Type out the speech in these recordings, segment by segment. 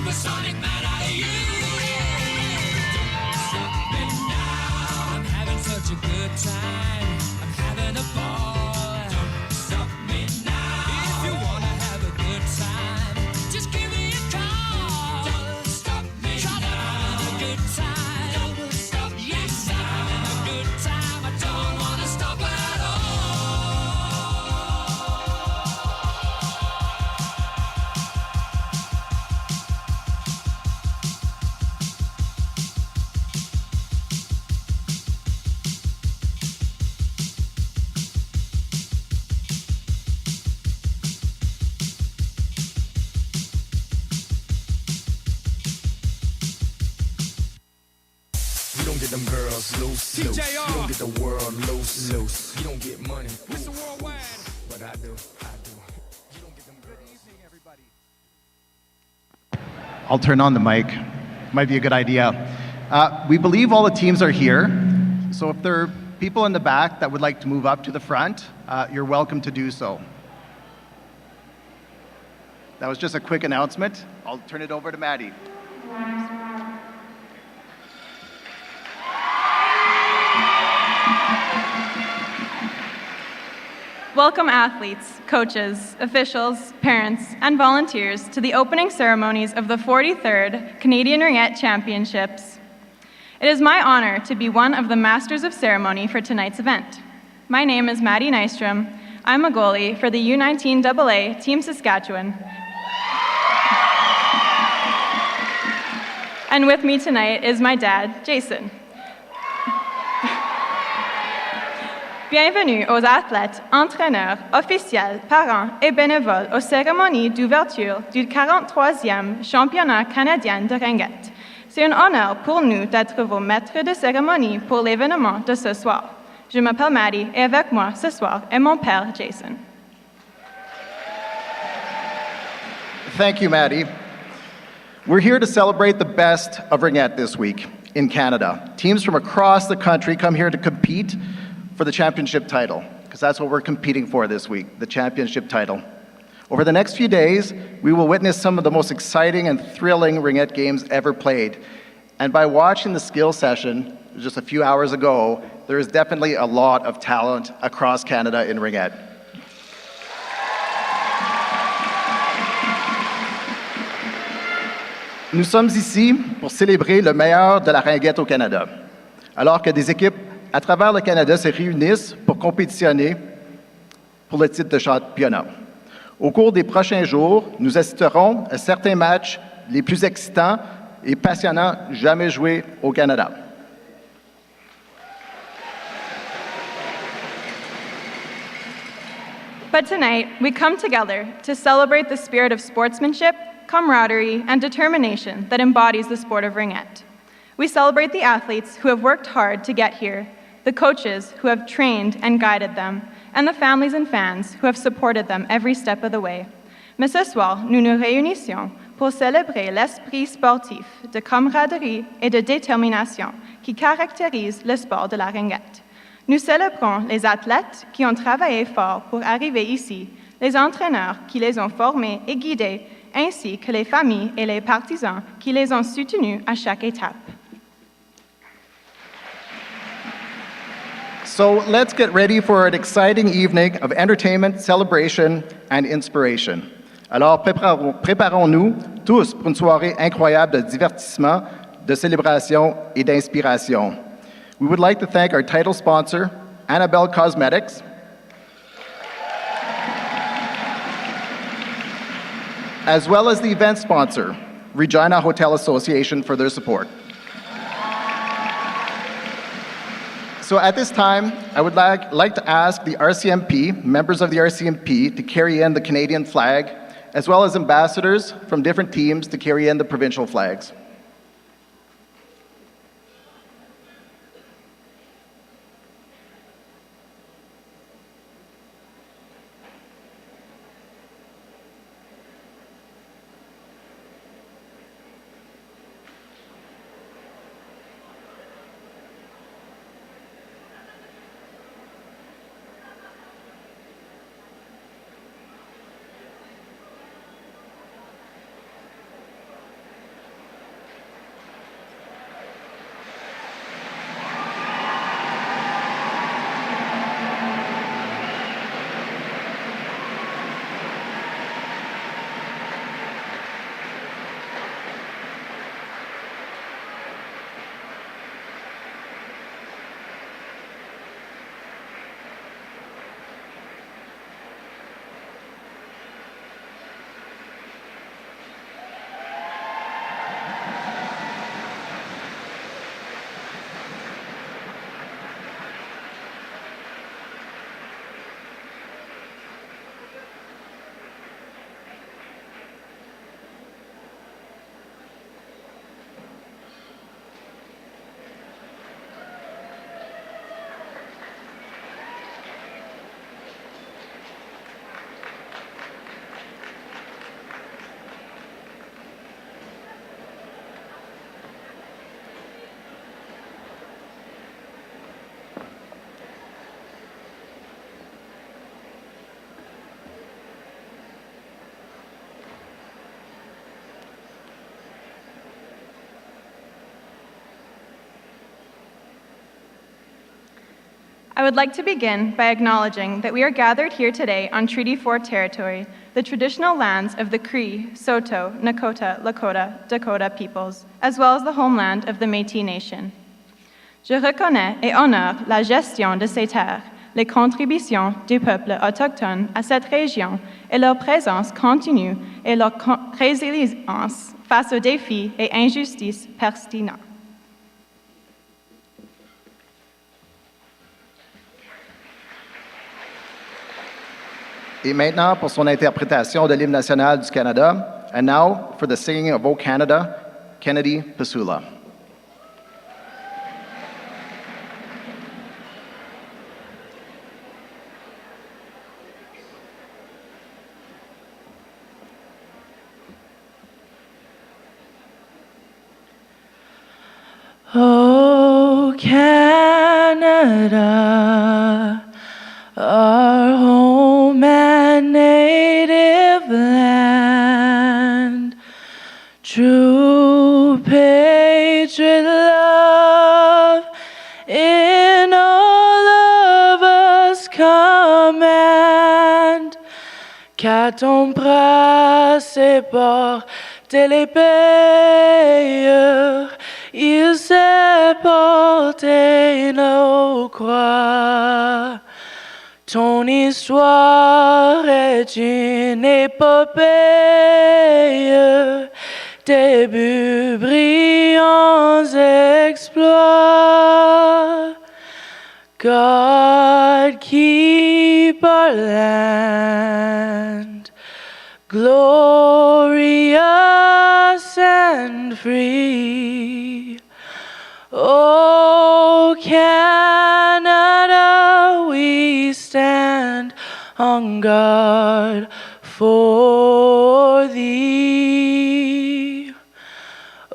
supersonic man out of you. Don't stop me now. I'm having such a good time. I'm having a ball. Don't stop me now. If you wanna have a good time, just give me a call. Don't stop me now. I'm having a good time. Don't stop me now. Yes, I'm having a good time. I don't wanna stop at all. You don't get them girls loose, loose. You don't get the world loose, loose. You don't get money, Mr. Worldwide. but I do, I do. You don't get them girls. Good evening, everybody. I'll turn on the mic. Might be a good idea. We believe all the teams are here, so if there are people in the back that would like to move up to the front, you're welcome to do so. That was just a quick announcement. I'll turn it over to Maddie. Welcome athletes, coaches, officials, parents, and volunteers to the opening ceremonies of the 43rd Canadian Ringette Championships. It is my honor to be one of the Masters of Ceremony for tonight's event. My name is Maddie Nystrom. I'm a goalie for the U19AA Team Saskatchewan. And with me tonight is my dad, Jason. Bienvenue aux athlètes, entraîneurs, officiels, parents et bénévoles aux cérémonies d'ouverture du 43e championnat canadien de ringette. C'est un honneur pour nous d'être vos maîtres de cérémonie pour l'événement de ce soir. Je m'appelle Maddie et avec moi ce soir est mon père Jason. Thank you, Maddie. We're here to celebrate the best of ringette this week in Canada. Teams from across the country come here to compete for the championship title, because that's what we're competing for this week, the championship title. Over the next few days, we will witness some of the most exciting and thrilling ringette games ever played. And by watching the skill session just a few hours ago, there is definitely a lot of talent across Canada in ringette. Nous sommes ici pour célébrer le meilleur de la ringette au Canada, alors que des équipes à travers le Canada se réunissent pour compétitionner pour le titre de championnat. Au cours des prochains jours, nous assisterons à certains matchs les plus excitants et passionnants jamais joués au Canada. But tonight, we come together to celebrate the spirit of sportsmanship, camaraderie, and determination that embodies the sport of ringette. We celebrate the athletes who have worked hard to get here, the coaches who have trained and guided them, and the families and fans who have supported them every step of the way. Mais ce soir, nous nous réunissons pour célébrer l'esprit sportif, de camaraderie et de détermination qui caractérise le sport de la ringette. Nous célébrons les athlètes qui ont travaillé fort pour arriver ici, les entraîneurs qui les ont formés et guidés, ainsi que les familles et les partisans qui les ont soutenus à chaque étape. So let's get ready for an exciting evening of entertainment, celebration, and inspiration. Alors préparons-nous tous pour une soirée incroyable de divertissement, de célébration et d'inspiration. We would like to thank our title sponsor, Annabelle Cosmetics, as well as the event sponsor, Regina Hotel Association, for their support. So at this time, I would like to ask the RCMP, members of the RCMP, to carry in the Canadian flag, as well as ambassadors from different teams to carry in the provincial flags. I would like to begin by acknowledging that we are gathered here today on Treaty 4 territory, the traditional lands of the Cree, Saulteaux, Nakota, Lakota, Dakota peoples, as well as the homeland of the Métis Nation. Je reconnais et honore la gestion de ces terres, les contributions du peuple autochtone à cette région et leur présence continue et leur résilience face aux défis et injustices persistants. Et maintenant, pour son interprétation de l'hymne national du Canada, and now for the singing of O Canada, Kennedy Pasula. Oh, Canada, our home and native land, true patriot love in all of us command, qu'à ton bras c'est porter les payeurs, il s'est porté nos croix. Ton histoire est une épopée, début brillants exploits. God keep our land glorious and free. Oh, Canada, we stand on guard for thee.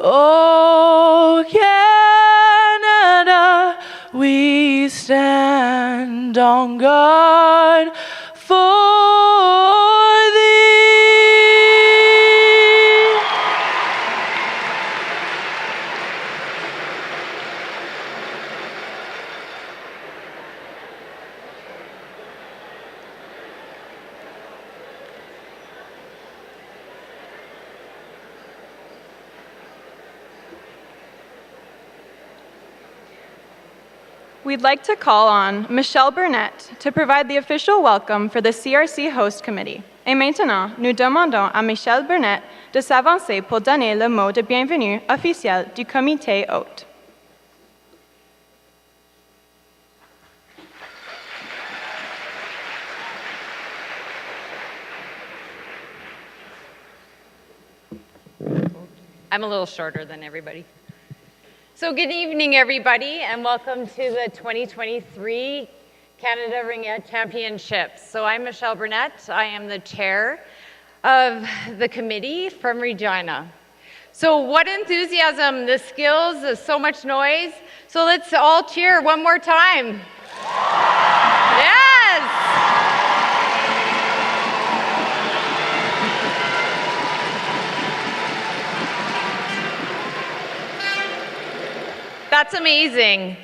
Oh, Canada, we stand on guard for We'd like to call on Michelle Burnett to provide the official welcome for the CRC Host Committee. Et maintenant, nous demandons à Michelle Burnett de s'avancer pour donner le mot de bienvenue officiel du comité hôte. I'm a little shorter than everybody. So good evening, everybody, and welcome to the 2023 Canada Ringette Championships. So I'm Michelle Burnett. I am the chair of the committee from Regina. So what enthusiasm, the skills, there's so much noise. So let's all cheer one more time. Yes! That's amazing.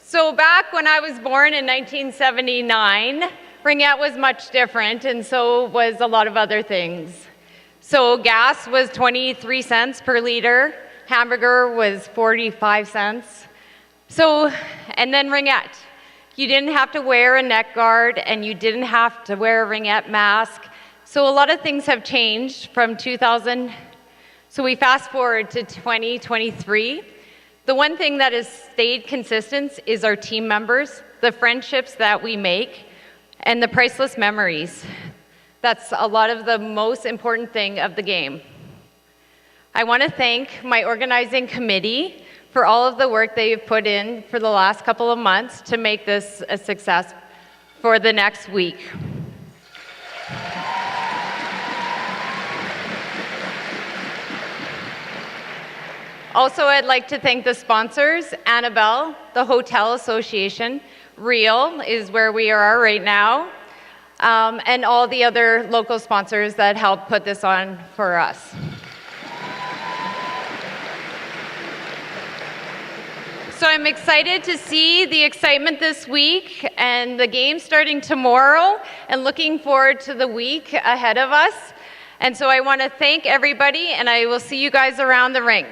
So back when I was born in 1979, Ringette was much different, and so was a lot of other things. So gas was 23 cents per liter, hamburger was 45 cents. So, and then Ringette. You didn't have to wear a neck guard, and you didn't have to wear a Ringette mask. So a lot of things have changed from 2000. So we fast forward to 2023. The one thing that has stayed consistent is our team members, the friendships that we make, and the priceless memories. That's a lot of the most important thing of the game. I want to thank my organizing committee for all of the work they've put in for the last couple of months to make this a success for the next week. Also, I'd like to thank the sponsors, Annabelle, the Hotel Association, Real is where we are right now, and all the other local sponsors that helped put this on for us. So I'm excited to see the excitement this week and the game starting tomorrow, and looking forward to the week ahead of us. And so I want to thank everybody, and I will see you guys around the rink.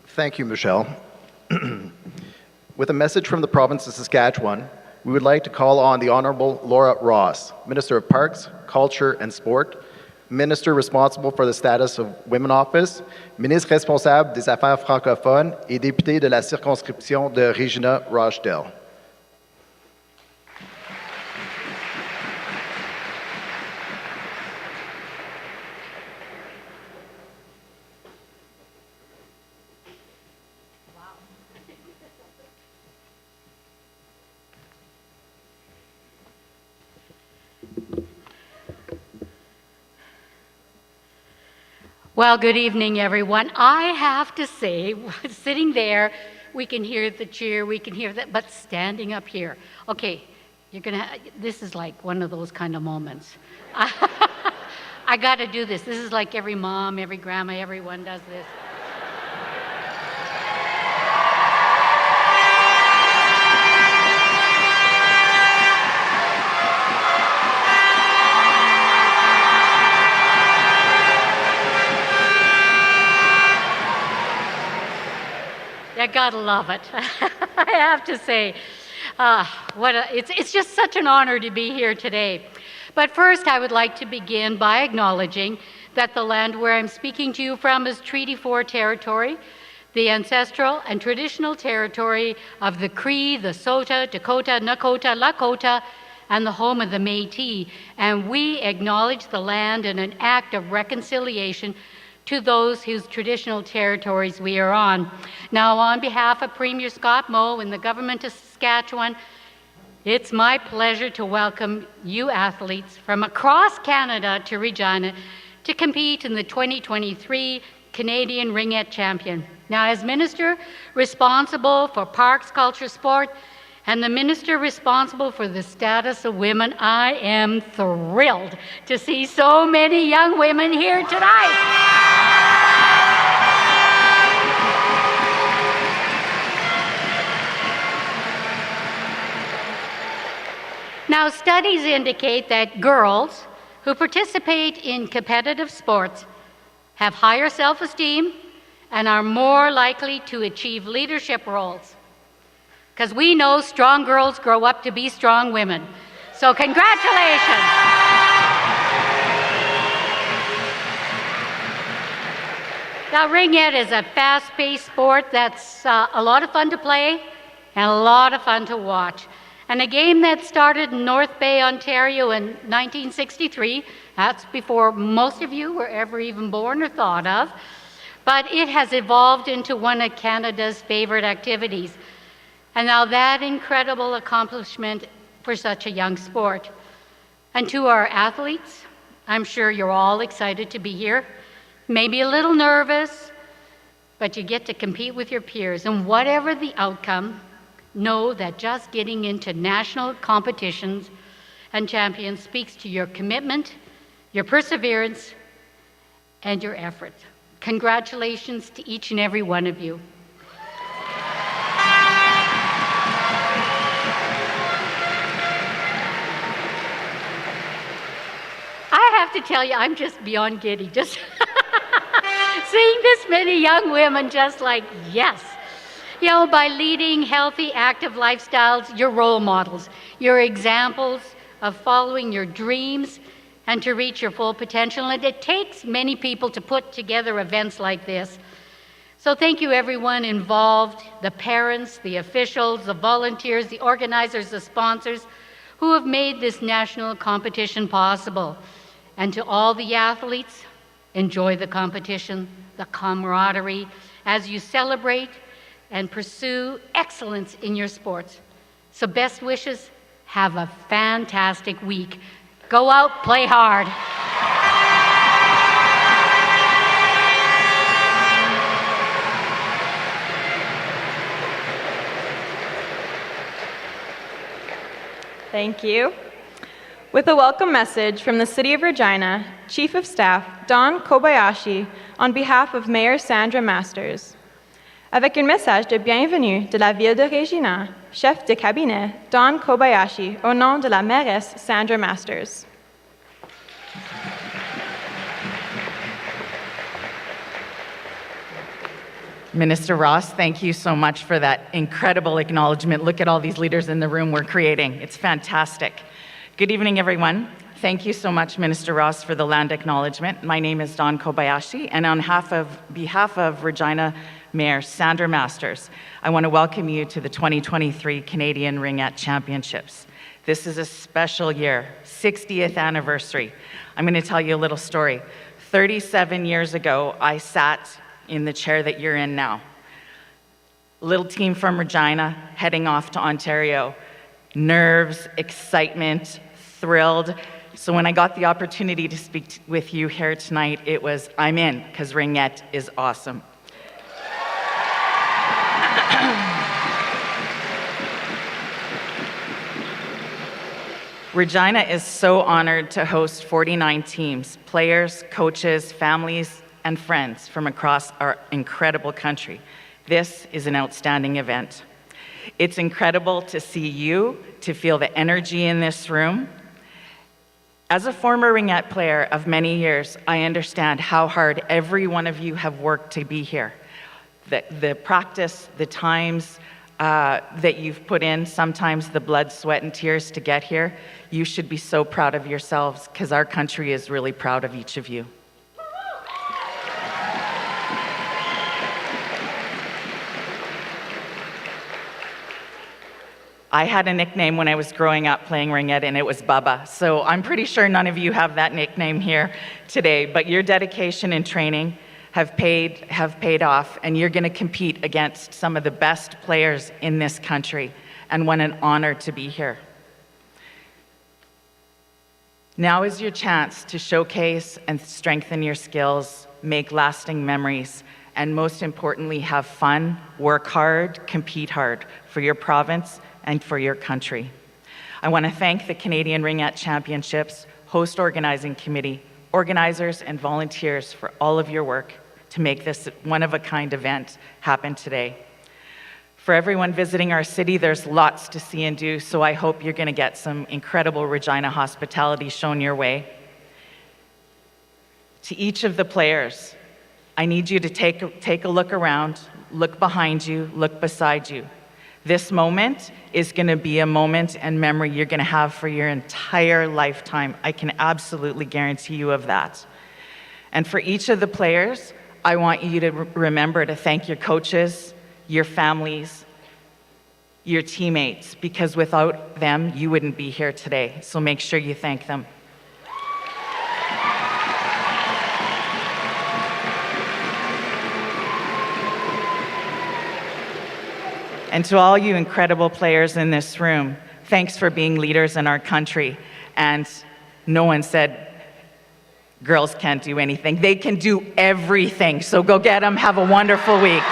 Thank you, Michelle. With a message from the province of Saskatchewan, we would like to call on the Honourable Laura Ross, Minister of Parks, Culture and Sport, Minister responsible for the Status of Women Office, Ministre responsable des Affaires francophones et député de la circonscription de Regina Rochdale. Well, good evening, everyone. I have to say, sitting there, we can hear the cheer, we can hear that, but standing up here, okay, this is like one of those kind of moments. I got to do this. This is like every mom, every grandma, everyone does this. I gotta love it. I have to say, it's just such an honor to be here today. But first, I would like to begin by acknowledging that the land where I'm speaking to you from is Treaty 4 territory, the ancestral and traditional territory of the Cree, the Sota, Dakota, Nakota, Lakota, and the home of the Métis. And we acknowledge the land in an act of reconciliation to those whose traditional territories we are on. Now, on behalf of Premier Scott Moe and the Government of Saskatchewan, it's my pleasure to welcome you athletes from across Canada to Regina to compete in the 2023 Canadian Ringette Champion. Now, as Minister responsible for Parks, Culture, Sport, and the Minister responsible for the status of women, I am thrilled to see so many young women here tonight. Now, studies indicate that girls who participate in competitive sports have higher self-esteem and are more likely to achieve leadership roles. Because we know strong girls grow up to be strong women. So congratulations. Now, Ringette is a fast-paced sport that's a lot of fun to play and a lot of fun to watch. And a game that started in North Bay, Ontario in 1963, that's before most of you were ever even born or thought of, but it has evolved into one of Canada's favorite activities. And now that incredible accomplishment for such a young sport. And to our athletes, I'm sure you're all excited to be here, maybe a little nervous, but you get to compete with your peers. And whatever the outcome, know that just getting into national competitions and champions speaks to your commitment, your perseverance, and your effort. Congratulations to each and every one of you. I have to tell you, I'm just beyond giddy. Just seeing this many young women just like, yes. You know, by leading healthy, active lifestyles, you're role models. You're examples of following your dreams and to reach your full potential. And it takes many people to put together events like this. So thank you, everyone involved, the parents, the officials, the volunteers, the organizers, the sponsors, who have made this national competition possible. And to all the athletes, enjoy the competition, the camaraderie, as you celebrate and pursue excellence in your sports. So best wishes, have a fantastic week. Go out, play hard. Thank you. With a welcome message from the City of Regina, Chief of Staff Don Kobayashi, on behalf of Mayor Sandra Masters. Avec un message de bienvenue de la ville de Regina, chef de cabinet Don Kobayashi, au nom de la mairesse Sandra Masters. Minister Ross, thank you so much for that incredible acknowledgement. Look at all these leaders in the room we're creating. It's fantastic. Good evening, everyone. Thank you so much, Minister Ross, for the land acknowledgement. My name is Don Kobayashi, and on behalf of Regina Mayor Sandra Masters, I want to welcome you to the 2023 Canadian Ringette Championships. This is a special year, 60th anniversary. I'm going to tell you a little story. 37 years ago, I sat in the chair that you're in now. Little team from Regina heading off to Ontario. Nerves, excitement, thrilled. So when I got the opportunity to speak with you here tonight, it was, I'm in, because Ringette is awesome. Regina is so honored to host 49 teams, players, coaches, families, and friends from across our incredible country. This is an outstanding event. It's incredible to see you, to feel the energy in this room. As a former Ringette player of many years, I understand how hard every one of you have worked to be here. The practice, the times that you've put in, sometimes the blood, sweat, and tears to get here, you should be so proud of yourselves, because our country is really proud of each of you. I had a nickname when I was growing up playing Ringette, and it was Bubba. So I'm pretty sure none of you have that nickname here today, but your dedication and training have paid off, and you're going to compete against some of the best players in this country, and what an honor to be here. Now is your chance to showcase and strengthen your skills, make lasting memories, and most importantly, have fun, work hard, compete hard for your province and for your country. I want to thank the Canadian Ringette Championships, host organizing committee, organizers, and volunteers for all of your work to make this one-of-a-kind event happen today. For everyone visiting our city, there's lots to see and do, so I hope you're going to get some incredible Regina hospitality shown your way. To each of the players, I need you to take a look around, look behind you, look beside you. This moment is going to be a moment and memory you're going to have for your entire lifetime. I can absolutely guarantee you of that. And for each of the players, I want you to remember to thank your coaches, your families, your teammates, because without them, you wouldn't be here today. So make sure you thank them. And to all you incredible players in this room, thanks for being leaders in our country. And no one said girls can't do anything. They can do everything. So go get them. Have a wonderful week.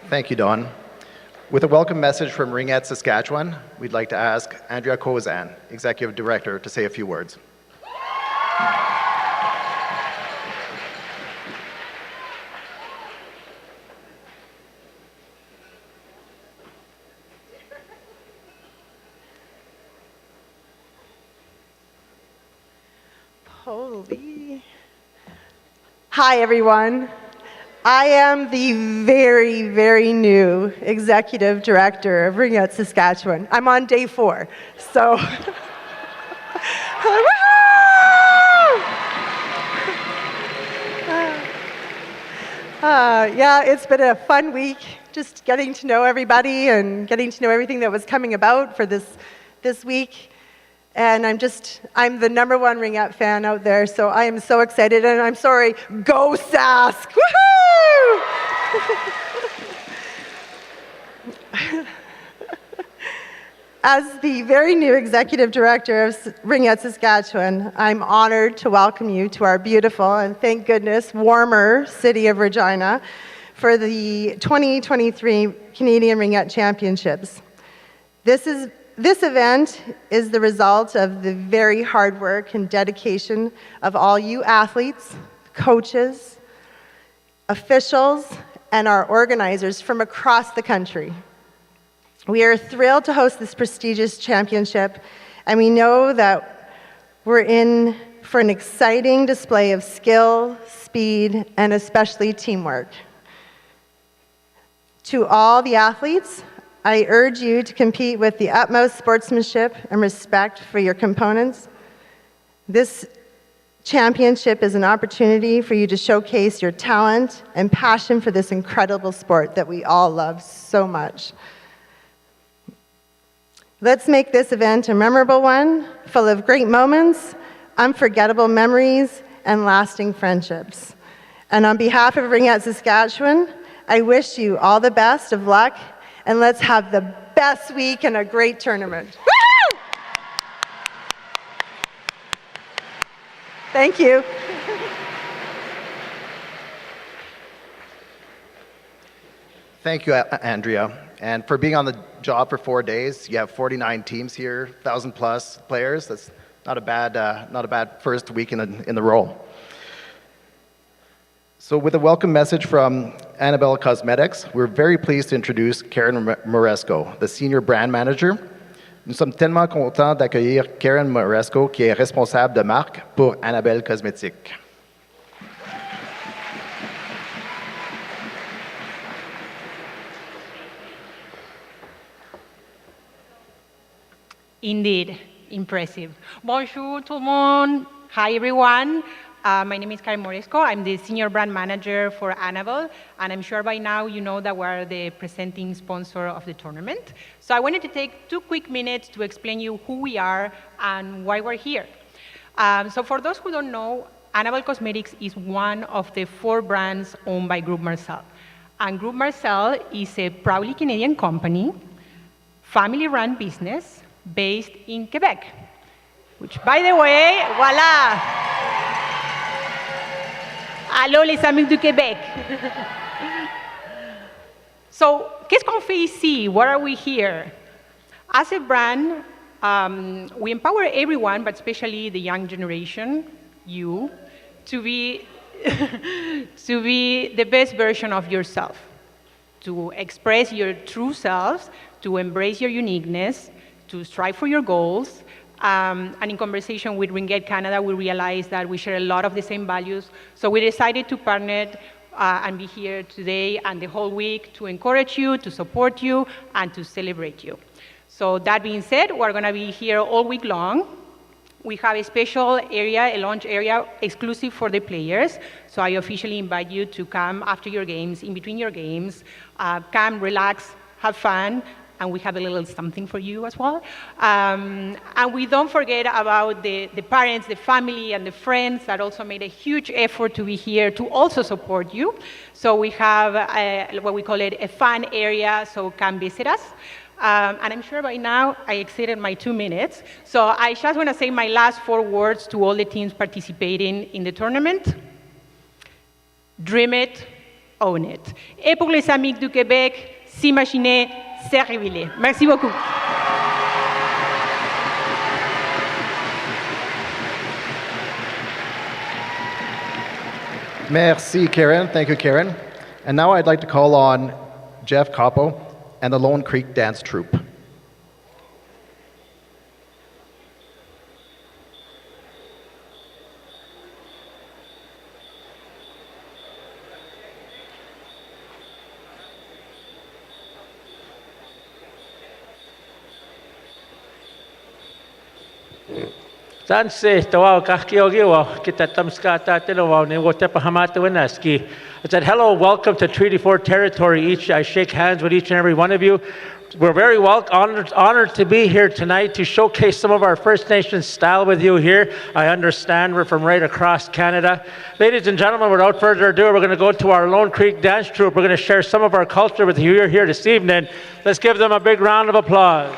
Thank you, Dawn. With a welcome message from Ringette Saskatchewan, we'd like to ask Andrea Kozan, Executive Director, to say a few words. Holy. Hi, everyone. I am the very, very new Executive Director of Ringette Saskatchewan. I'm on day 4, so. Yeah, it's been a fun week, just getting to know everybody and getting to know everything that was coming about for this week. And I'm the #1 Ringette fan out there, so I am so excited, and I'm sorry, go Sask! Woohoo! As the very new Executive Director of Ringette Saskatchewan, I'm honored to welcome you to our beautiful and, thank goodness, warmer city of Regina, for the 2023 Canadian Ringette Championships. This event is the result of the very hard work and dedication of all you athletes, coaches, officials, and our organizers from across the country. We are thrilled to host this prestigious championship, and we know that we're in for an exciting display of skill, speed, and especially teamwork. To all the athletes, I urge you to compete with the utmost sportsmanship and respect for your components. This championship is an opportunity for you to showcase your talent and passion for this incredible sport that we all love so much. Let's make this event a memorable one, full of great moments, unforgettable memories, and lasting friendships. And on behalf of Ringette Saskatchewan, I wish you all the best of luck, and let's have the best week and a great tournament. Woo! Thank you. Thank you, Andrea. And for being on the job for 4 days, you have 49 teams here, 1,000 plus players. That's not a bad first week in the role. So with a welcome message from Annabelle Cosmetics, we're very pleased to introduce Karen Moresco, the Senior Brand Manager. Nous sommes tellement contents d'accueillir Karen Moresco, qui est responsable de marque pour Annabelle Cosmetics. Indeed, impressive. Bonjour tout le monde. Hi everyone. My name is Karen Moresco. I'm the Senior Brand Manager for Annabelle, and I'm sure by now you know that we're the presenting sponsor of the tournament. So I wanted to take 2 quick minutes to explain you who we are and why we're here. So for those who don't know, Annabelle Cosmetics is one of the 4 brands owned by Groupe Marcel. And Groupe Marcel is a proudly Canadian company, family-run business, based in Quebec, which, by the way, voila! Allô les amis du Québec! So, qu'est-ce qu'on fait ici? What are we here? As a brand, we empower everyone, but especially the young generation, you, to be, to be the best version of yourself, to express your true selves, to embrace your uniqueness, to strive for your goals. And in conversation with Ringette Canada, we realized that we share a lot of the same values. So we decided to partner and be here today and the whole week to encourage you, to support you, and to celebrate you. So that being said, we're going to be here all week long. We have a special area, a launch area, exclusive for the players. So I officially invite you to come after your games, in between your games, come, relax, have fun, and we have a little something for you as well. And we don't forget about the parents, the family, and the friends that also made a huge effort to be here to also support you. So we have what we call it a fun area, so come visit us. And I'm sure by now I exceeded my 2 minutes. So I just want to say my last 4 words to all the teams participating in the tournament. Dream it, own it. Et pour les amis du Québec, s'imaginer, c'est révéler. Merci beaucoup. Merci, Karen. Thank you, Karen. And now I'd like to call on Jeff Capo and the Lone Creek Dance Troupe. Tanse tawao kakiogiwa kita tamskata tinawa ni wotepa hamata winaski. I said, hello, welcome to Treaty 4 territory. I shake hands with each and every one of you. We're very honored to be here tonight to showcase some of our First Nations style with you here. I understand we're from right across Canada. Ladies and gentlemen, without further ado, we're going to go to our Lone Creek Dance Troupe. We're going to share some of our culture with you here this evening. Let's give them a big round of applause.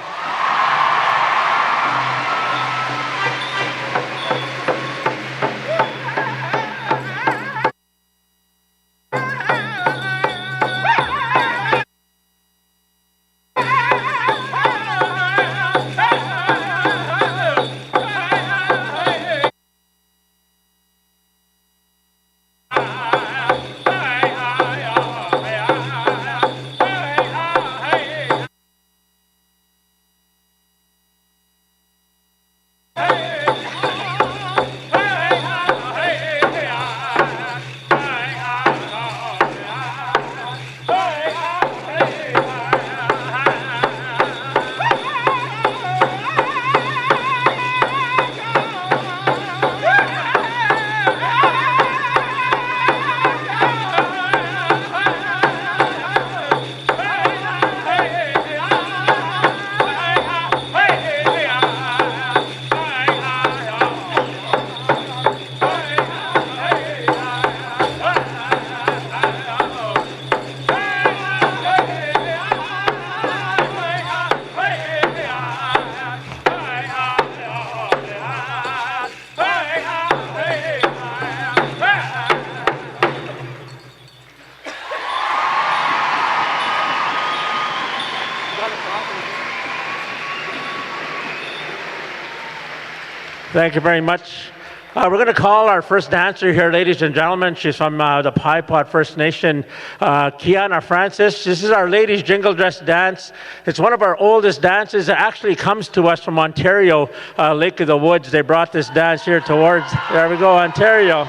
Thank you very much. We're going to call our first dancer here, ladies and gentlemen. She's from the Pie Pot First Nation, Kiana Francis. This is our ladies' jingle dress dance. It's one of our oldest dances. It actually comes to us from Ontario, Lake of the Woods. They brought this dance here towards, there we go, Ontario.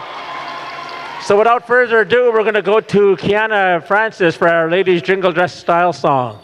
So without further ado, we're going to go to Kiana Francis for our ladies' jingle dress style song.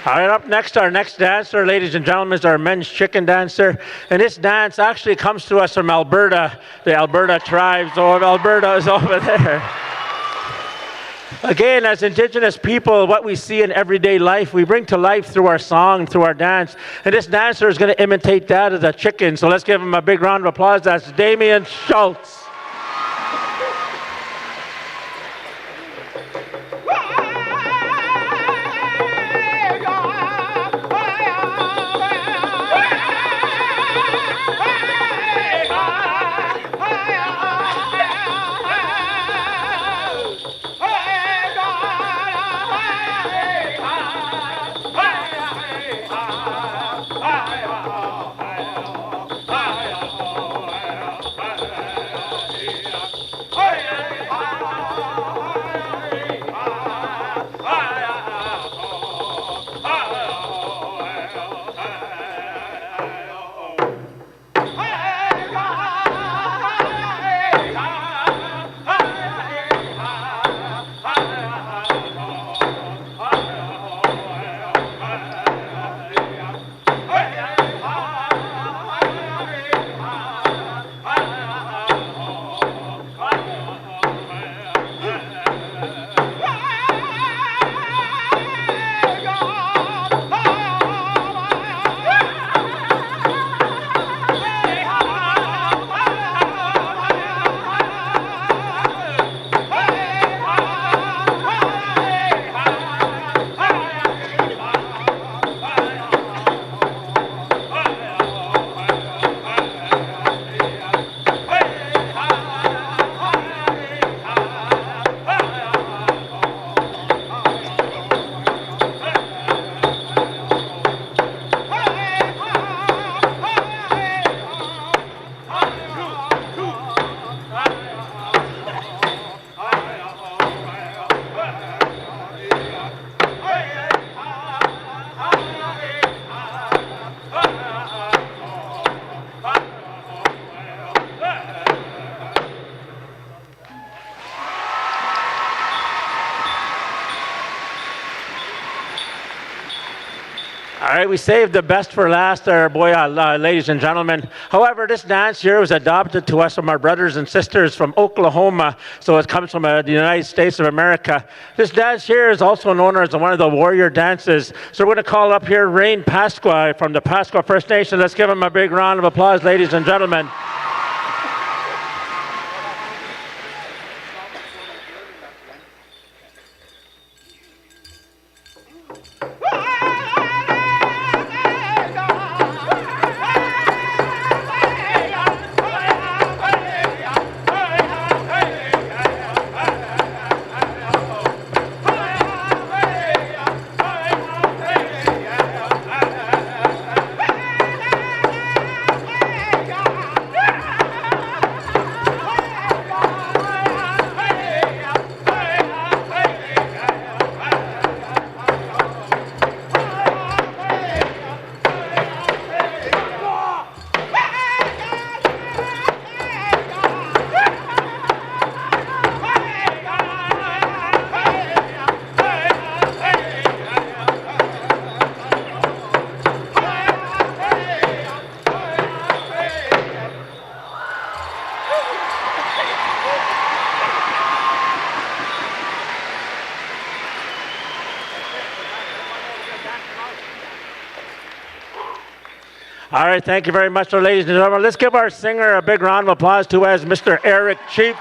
All right, up next, our next dancer, ladies and gentlemen, is our men's chicken dancer. And this dance actually comes to us from Alberta, the Alberta tribes. Oh, Alberta is over there. Again, as Indigenous people, what we see in everyday life, we bring to life through our song, through our dance. And this dancer is going to imitate that as a chicken. So let's give him a big round of applause. That's Damien Schultz. right, we saved the best for last there, ladies and gentlemen. However, this dance here was adopted to us from our brothers and sisters from Oklahoma, so it comes from the United States of America. This dance here is also known as one of the warrior dances. So we're going to call up here Rain Pasqua from the Pasqua First Nation. Let's give him a big round of applause, ladies and gentlemen. All right, thank you very much, ladies and gentlemen. Let's give our singer a big round of applause, who is Mr. Eric Cheap.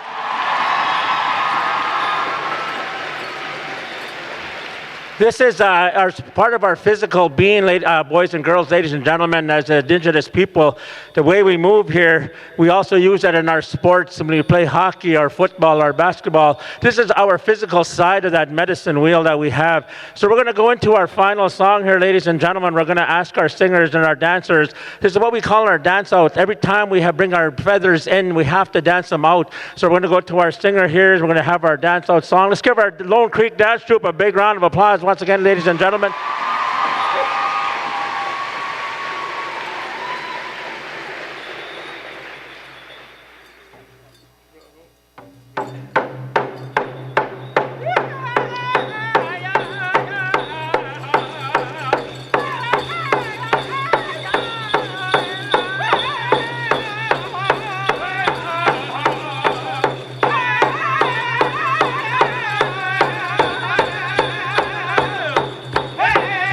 This is part of our physical being, boys and girls, ladies and gentlemen, as Indigenous people. The way we move here, we also use that in our sports when we play hockey or football or basketball. This is our physical side of that medicine wheel that we have. So we're going to go into our final song here, ladies and gentlemen. We're going to ask our singers and our dancers. This is what we call our dance out. Every time we bring our feathers in, we have to dance them out. So we're going to go to our singer here. We're going to have our dance out song. Let's give our Lone Creek Dance Troupe a big round of applause once again, ladies and gentlemen. Hey!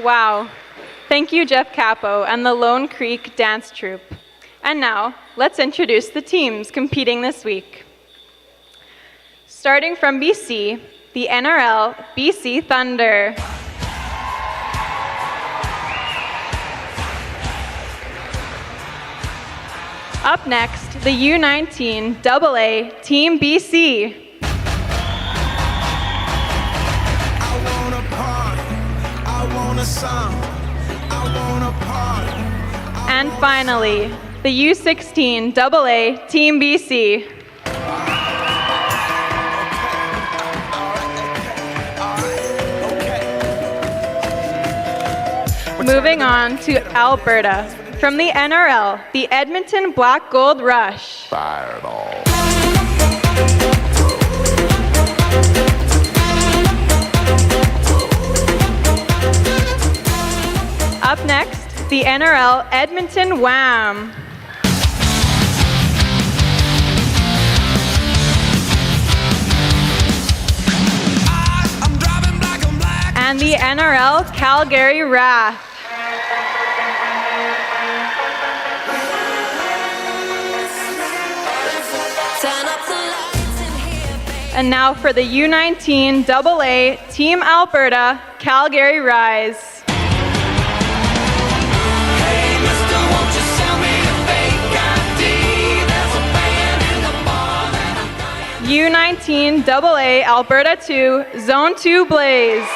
Wow. Thank you, Jeff Capo and the Lone Creek Dance Troupe. And now, let's introduce the teams competing this week. Starting from BC, the NRL BC Thunder. Up next, the U19 AA Team BC. And finally, the U16 AA Team BC. Moving on to Alberta. From the NRL, the Edmonton Black Gold Rush. Fireball. Up next, the NRL Edmonton Wham. And the NRL Calgary Wrath. And now for the U19 AA Team Alberta Calgary Rise. U19 AA Alberta 2 Zone 2 Blaze.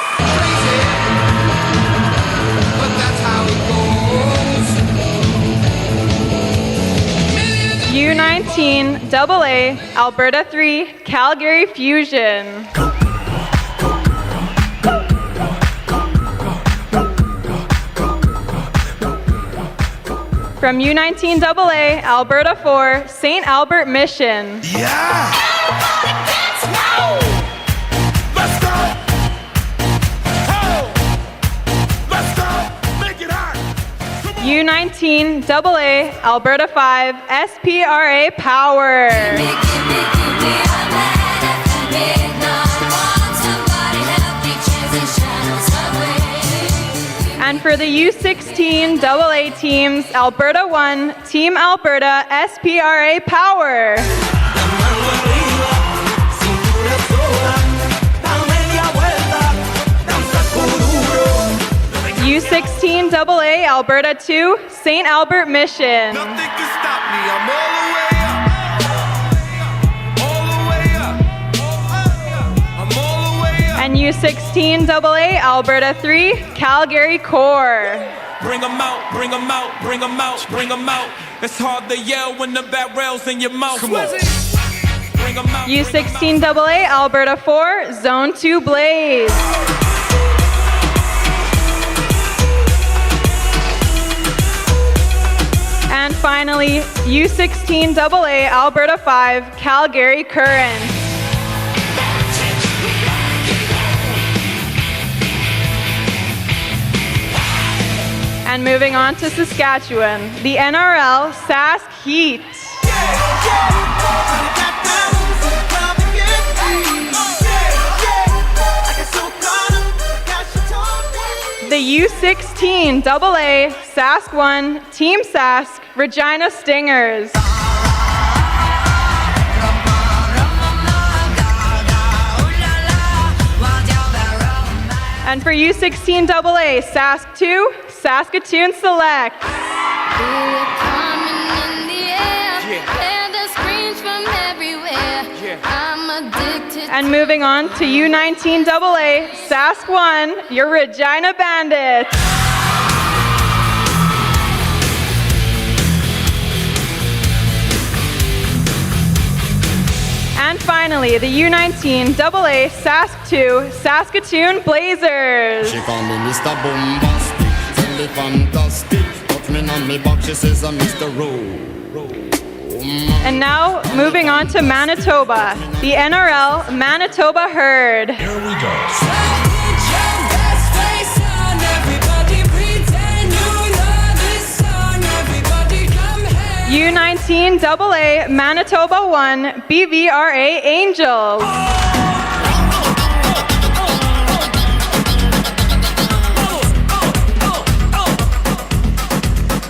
U19 AA Alberta 3 Calgary Fusion. From U19 AA Alberta 4 St. Albert Mission. U19 AA Alberta 5 SPRA Power. And for the U16 AA teams, Alberta 1 Team Alberta SPRA Power. U16 AA Alberta 2 St. Albert Mission. Nothing can stop me. I'm all the way up. All the way up. I'm all the way up. And U16 AA Alberta 3 Calgary Core. Bring 'em out, bring 'em out, bring 'em out, bring 'em out. It's hard to yell when the barrel's in your mouth. Come on. Bring 'em out. U16 AA Alberta 4 Zone 2 Blaze. And finally, U16 AA Alberta 5 Calgary Current. And moving on to Saskatchewan, the NRL Sask Heat. The U16 AA Sask 1 Team Sask Regina Stingers. And for U16 AA Sask 2 Saskatoon Select. And moving on to U19 AA Sask 1 your Regina Bandits. And finally, the U19 AA Sask 2 Saskatoon Blazers. She call me Mr. Bombastic, tell me fantastic. Touch me on me back, she says I'm Mr. And now, moving on to Manitoba, the NRL Manitoba Herd. Here we go. U19 AA Manitoba 1 BVRA Angels.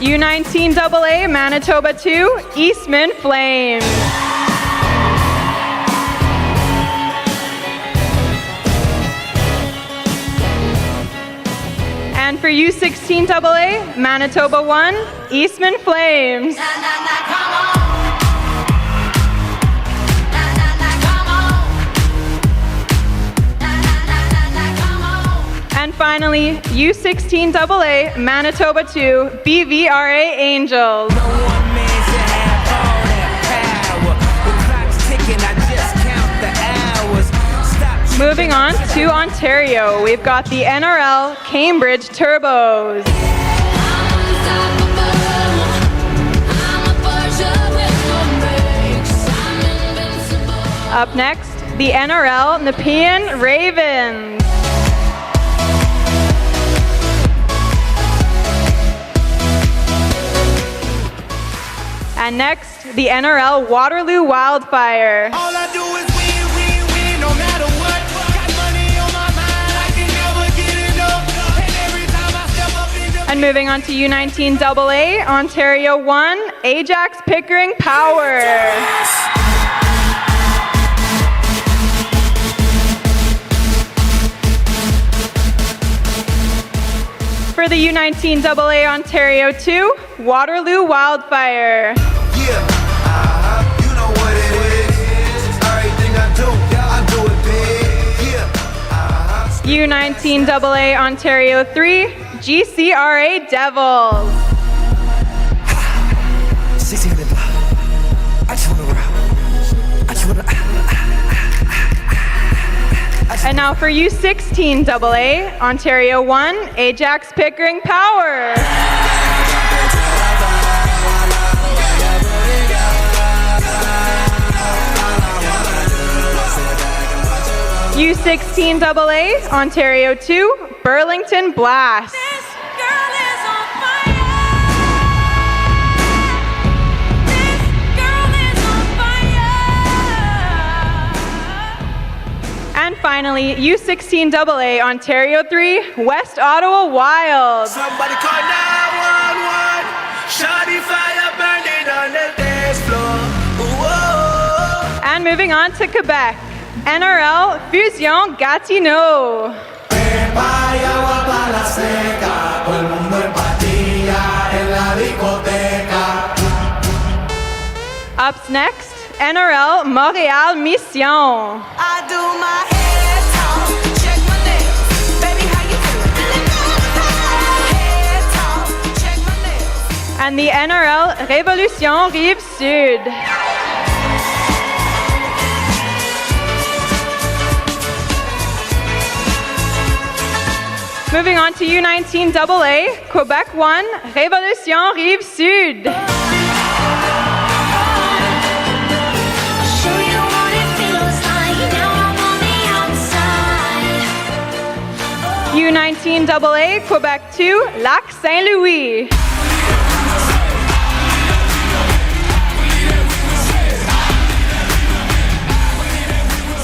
U19 AA Manitoba 2, Eastman Flames. And for U16 AA Manitoba 1, Eastman Flames. And finally, U16 AA Manitoba 2, BVRA Angels. Moving on to Ontario, we've got the NRL Cambridge Turbos. Up next, the NRL Nepean Ravens. And next, the NRL Waterloo Wildfire. All I do is win, win, win, no matter what. Got money on my mind, I can never get enough. And every time I step up in the... And moving on to U19 AA, Ontario 1, Ajax Pickering Power. For the U19 AA Ontario 2, Waterloo Wildfire. Yeah, you know what it is. Everything I do it big. Yeah, U19 AA Ontario 3, GCRA Devils. And now for U16 AA, Ontario 1, Ajax Pickering Power. U16 AA, Ontario 2, Burlington Blast. And finally, U16 AA, Ontario 3, West Ottawa Wild. Somebody call 911. Shawty fire burning on the dance floor. Whoa. And moving on to Quebec, NRL Fusion Gatineau. Up next, NRL Montréal Mission. I do my head talk, check my nails. Baby, how you doing? Head talk, check my nails. And the NRL Révolution Rive-Sud. Moving on to U19 AA, Quebec 1, Révolution Rive-Sud. U19 AA, Quebec 2, Lac Saint-Louis.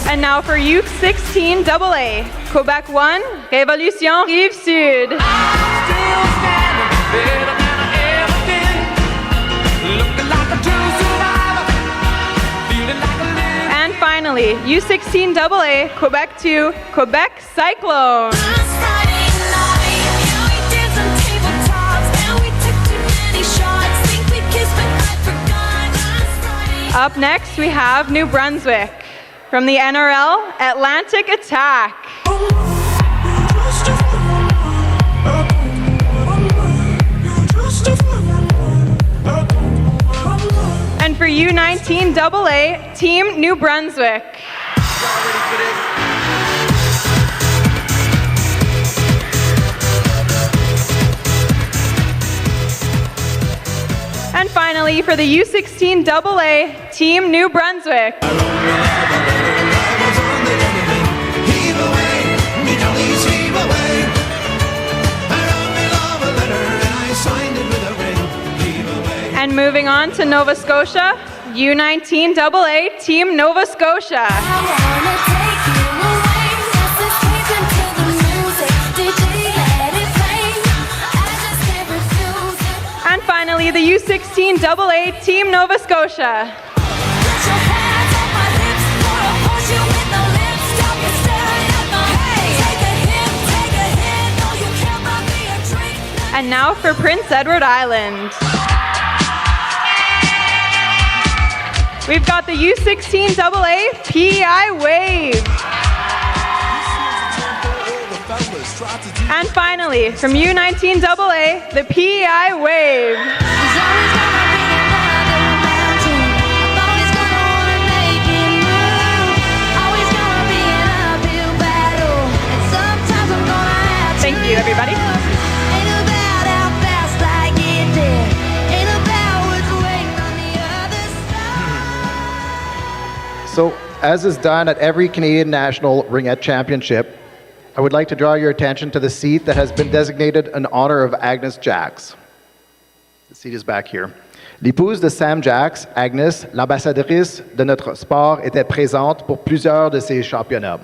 And now for U16 AA, Quebec 1, Révolution Rive-Sud. And finally, U16 AA, Quebec 2, Quebec Cyclone. Up next, we have New Brunswick. From the NRL, Atlantic Attack. And for U19 AA, Team New Brunswick. And finally, for the U16 AA, Team New Brunswick. And moving on to Nova Scotia, U19 AA, Team Nova Scotia. And finally, the U16 AA Team Nova Scotia. And now for Prince Edward Island. We've got the U16 AA PEI Wave. And finally, from U19 AA, the PEI Wave. Thank you, everybody. So, as is done at every Canadian National Ringette Championship, I would like to draw your attention to the seat that has been designated in honor of Agnes Jacks. The seat is back here. L'épouse de Sam Jacks, Agnes, l'ambassadrice de notre sport, était présente pour plusieurs de ces championnats.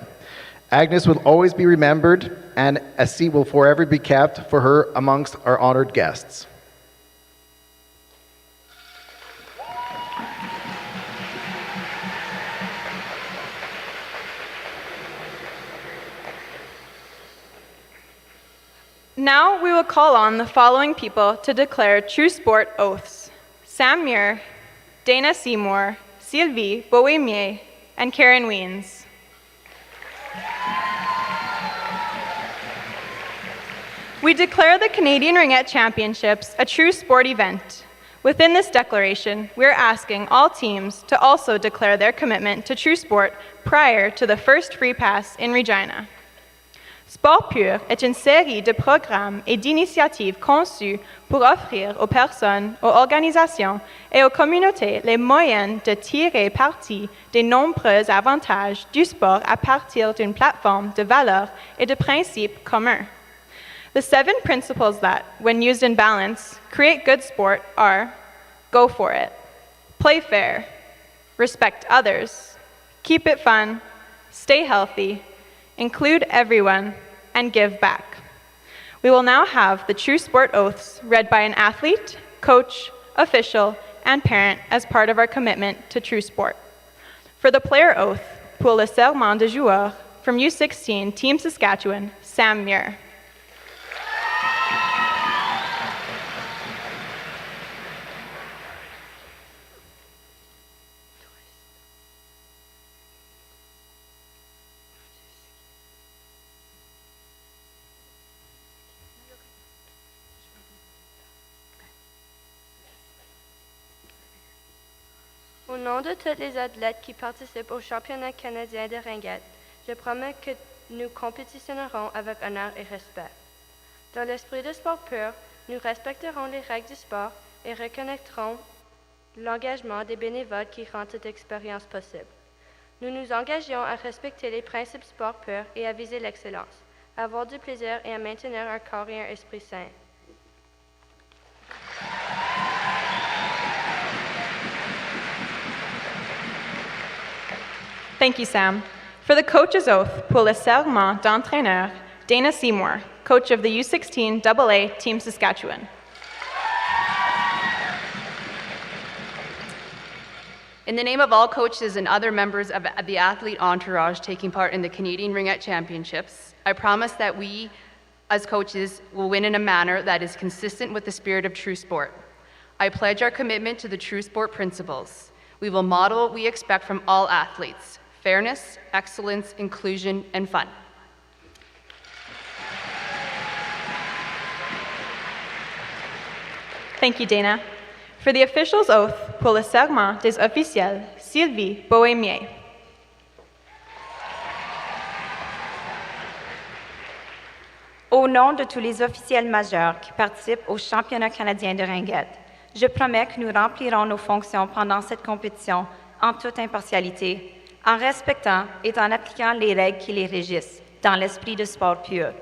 Agnes will always be remembered, and a seat will forever be kept for her amongst our honored guests. Now we will call on the following people to declare true sport oaths: Sam Muir, Dana Seymour, Sylvie Bohémier, and Karen Weens. We declare the Canadian Ringette Championships a true sport event. Within this declaration, we are asking all teams to also declare their commitment to true sport prior to the first free pass in Regina. Sport Pur est une série de programmes et d'initiatives conçues pour offrir aux personnes, aux organisations et aux communautés les moyens de tirer parti des nombreux avantages du sport à partir d'une plateforme de valeurs et de principes communs. The 7 principles that, when used in balance, create good sport are: go for it, play fair, respect others, keep it fun, stay healthy, include everyone, and give back. We will now have the true sport oaths read by an athlete, coach, official, and parent as part of our commitment to true sport. For the player oath, pour le serment de joueur, from U16 Team Saskatchewan, Sam Muir. Au nom de tous les athlètes qui participent au championnat canadien de ringette, je promets que nous compétitionnerons avec honneur et respect. Dans l'esprit de sport pur, nous respecterons les règles du sport et reconnaîtrons l'engagement des bénévoles qui rendent cette expérience possible. Nous nous engageons à respecter les principes sport pur et à viser l'excellence, à avoir du plaisir et à maintenir un corps et un esprit sain. Thank you, Sam. For the coach's oath, pour le serment d'entraîneur, Dana Seymour, coach of the U16 AA Team Saskatchewan. In the name of all coaches and other members of the athlete entourage taking part in the Canadian Ringette Championships, I promise that we, as coaches, will win in a manner that is consistent with the spirit of true sport. I pledge our commitment to the true sport principles. We will model what we expect from all athletes: fairness, excellence, inclusion, and fun. Thank you, Dana. For the official's oath, pour le serment des officiels, Sylvie Bohémier. Au nom de tous les officiels majeurs qui participent au championnat canadien de ringette, je promets que nous remplirons nos fonctions pendant cette compétition en toute impartialité, en respectant et en appliquant les règles qui les régissent, dans l'esprit de sport pur.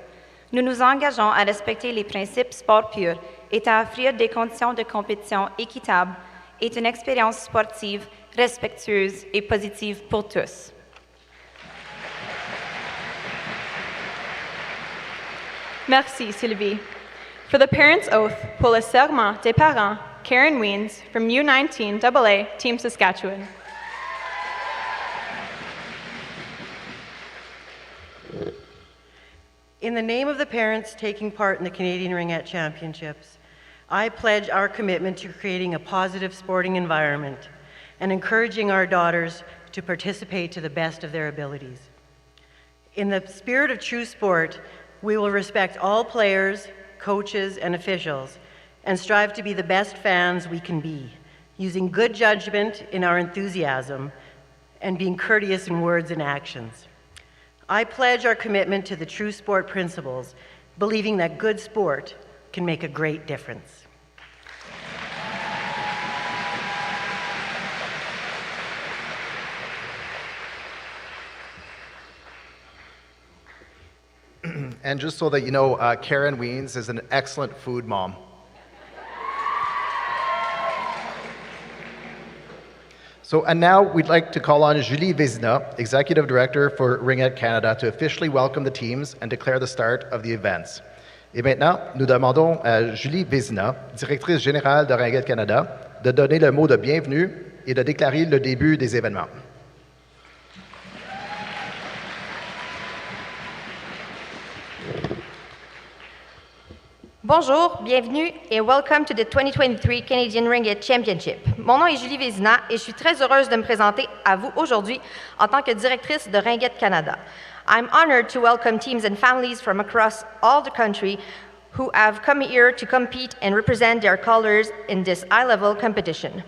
Nous nous engageons à respecter les principes sport pur et à offrir des conditions de compétition équitables et une expérience sportive respectueuse et positive pour tous. Merci, Sylvie. For the parent's oath, pour le serment des parents, Karen Weens from U19 AA Team Saskatchewan. In the name of the parents taking part in the Canadian Ringette Championships, I pledge our commitment to creating a positive sporting environment and encouraging our daughters to participate to the best of their abilities. In the spirit of true sport, we will respect all players, coaches, and officials, and strive to be the best fans we can be, using good judgment in our enthusiasm and being courteous in words and actions. I pledge our commitment to the true sport principles, believing that good sport can make a great difference. And just so that you know, Karen Weens is an excellent food mom. And now we'd like to call on Julie Vézina, Executive Director for Ringette Canada, to officially welcome the teams and declare the start of the events. Et maintenant, nous demandons à Julie Vézina, Directrice Générale de Ringette Canada, de donner le mot de bienvenue et de déclarer le début des événements. Bonjour, bienvenue et welcome to the 2023 Canadian Ringette Championship. Mon nom est Julie Vézina et je suis très heureuse de me présenter à vous aujourd'hui en tant que directrice de Ringette Canada. I'm honored to welcome teams and families from across all the country who have come here to compete and represent their colors in this high-level competition.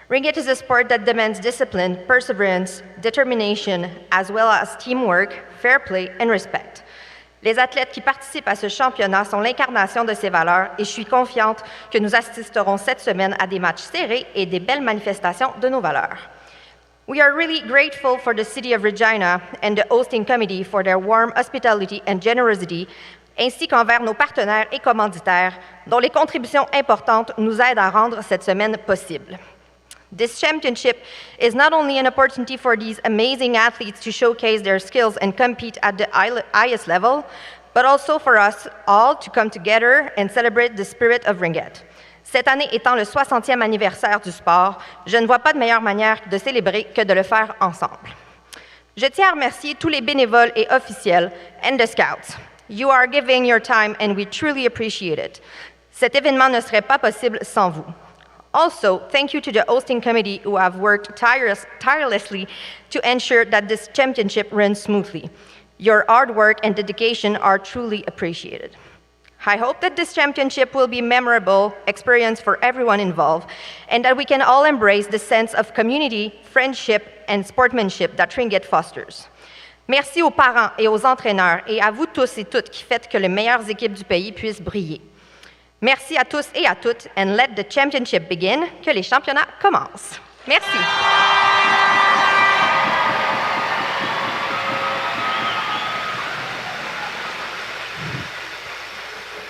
Ringette is a sport that demands discipline, perseverance, determination, as well as teamwork, fair play, and respect. Les athlètes qui participent à ce championnat sont l'incarnation de ces valeurs et je suis confiante que nous assisterons cette semaine à des matchs serrés et des belles manifestations de nos valeurs. We are really grateful for the City of Regina and the hosting committee for their warm hospitality and generosity, ainsi qu'envers nos partenaires et commanditaires, dont les contributions importantes nous aident à rendre cette semaine possible. This championship is not only an opportunity for these amazing athletes to showcase their skills and compete at the highest level, but also for us all to come together and celebrate the spirit of Ringette. Cette année étant le 60e anniversaire du sport, je ne vois pas de meilleure manière de célébrer que de le faire ensemble. Je tiens à remercier tous les bénévoles et officiels and the scouts. You are giving your time and we truly appreciate it. Cet événement ne serait pas possible sans vous. Also, thank you to the hosting committee who have worked tirelessly to ensure that this championship runs smoothly. Your hard work and dedication are truly appreciated. I hope that this championship will be a memorable experience for everyone involved and that we can all embrace the sense of community, friendship, and sportsmanship that Ringette fosters. Merci aux parents et aux entraîneurs et à vous tous et toutes qui faites que les meilleures équipes du pays puissent briller. Merci à tous et à toutes, and let the championship begin, que les championnats commencent. Merci.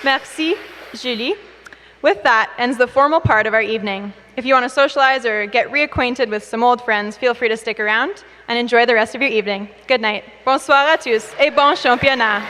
Merci, Julie. With that ends the formal part of our evening. If you want to socialize or get reacquainted with some old friends, feel free to stick around and enjoy the rest of your evening. Good night. Bonsoir à tous et bon championnat.